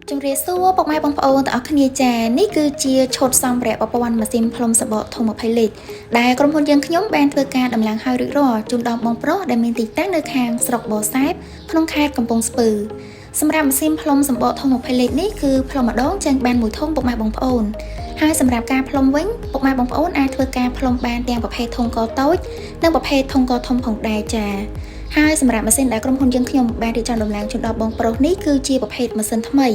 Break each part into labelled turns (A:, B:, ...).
A: ជំរាបសួរពុកម៉ែបងប្អូនទាំងអស់គ្នាចានេះគឺជាឈុតសម្ភារៈប្រព័ន្ធម៉ាស៊ីនផ្លុំសម្បកធំ20លីត្រដែលក្រុមហ៊ុនយើងខ្ញុំបានធ្វើការដំឡើងហើយរួចរាល់ជូនដល់បងប្រុសដែលមានទីតាំងនៅខាងស្រុកបរសែបក្នុងខេត្តកំពង់ស្ពឺសម្រាប់ម៉ាស៊ីនផ្លុំសម្បកធំ20លីត្រនេះគឺផ្លុំម្ដងចេញបានមួយធុងពុកម៉ែបងប្អូនហើយសម្រាប់ការផ្លុំវិញពុកម៉ែបងប្អូនអាចធ្វើការផ្លុំបានទាំងប្រភេទធុងកតូចនិងប្រភេទធុងកធំផងដែរចាហើយសម្រាប់ម៉ាស៊ីនដែលក្រុមហ៊ុនយើងខ្ញុំបានរៀបចំដំឡើងជូនដល់បងប្រុសនេះគឺជាប្រភេទម៉ាស៊ីនថ្មី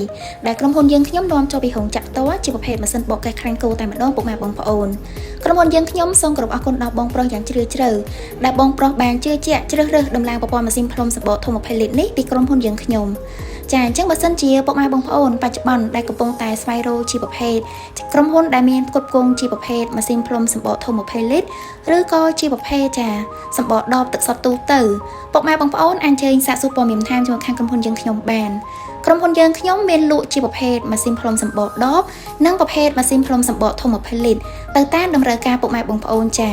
A: ដែលក្រុមហ៊ុនយើងខ្ញុំនាំចូលពីរោងចក្រផ្ទាល់ជាប្រភេទម៉ាស៊ីនបកកេះខ្លាញ់គោតែម្ដងពុកម៉ែបងប្អូនក្រុមហ៊ុនយើងខ្ញុំសូមគោរពអរគុណដល់បងប្រុសយ៉ាងជ្រាលជ្រៅដែលបងប្រុសបានជឿជាក់ជ្រើសរើសដំឡើងប្រព័ន្ធម៉ាស៊ីនផ្លុំសម្បកធំ20លីត្រនេះពីក្រុមហ៊ុនយើងខ្ញុំចាអញ្ចឹងបើសិនជាពុកម៉ែបងប្អូនបច្ចុប្បន្នដែលកំពុងតែស្វែងរកជាប្រភេទក្រុមហ៊ុនដែលមានផ្គត់ផ្គង់ជាប្រភេទម៉ាស៊ីនផ្លុំសម្បកធំ20លីត្រឬក៏ជាប្រភេទចាសម្បកដបទឹកសុទ្ធទូទៅពុកម៉ែបងប្អូនអញ្ជើញសាកសួរព័ត៌មានបន្ថែមជាមួយខាងក្រុមហ៊ុនយើងខ្ញុំបានក្រុមហ៊ុនយើងខ្ញុំមានលក់ជាប្រភេទម៉ាស៊ីនផ្លុំសម្បកដបនិងប្រភេទម៉ាស៊ីនផ្លុំសម្បកធំ20លីត្រទៅតាមតម្រូវការពុកម៉ែបងប្អូនចា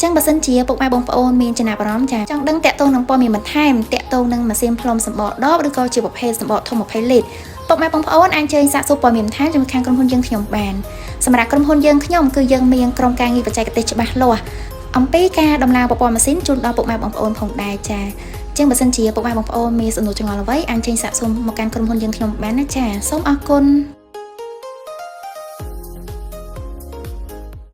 A: ចឹងបើសិនជាពុកម៉ែបងប្អូនមានចំណាប់អារម្មណ៍ចាចង់ដឹងតាក់ទងនឹងព័ត៌មានបន្ថែមតាក់ទងនឹងម៉ាស៊ីនផ្លុំសម្បកដបឬក៏ជាប្រភេទសម្បកធំ20លីត្រពុកម៉ែបងប្អូនអាចអញ្ជើញសាកសួរព័ត៌មានបន្ថែមជាមួយខាងក្រុមហ៊ុនយើងខ្ញុំបានសម្រាប់ក្រុមហ៊ុនយើងខ្ញុំគឺយើងមានក្រុមការងារបច្ចេកទេសច្បាស់លាស់អំពីការដំឡើងប្រព័ន្ធម៉ាស៊ីនជូនដល់ពុកម៉ែបងប្អូនផងដែរចាចឹងបើសិនជាពុកម៉ែបងប្អូនមានសំណួរចម្ងល់អ្វីអាចអញ្ជើញសាកសួរមកកាន់ក្រុមហ៊ុនយើងខ្ញុំបានណាចាសូមអរគុណ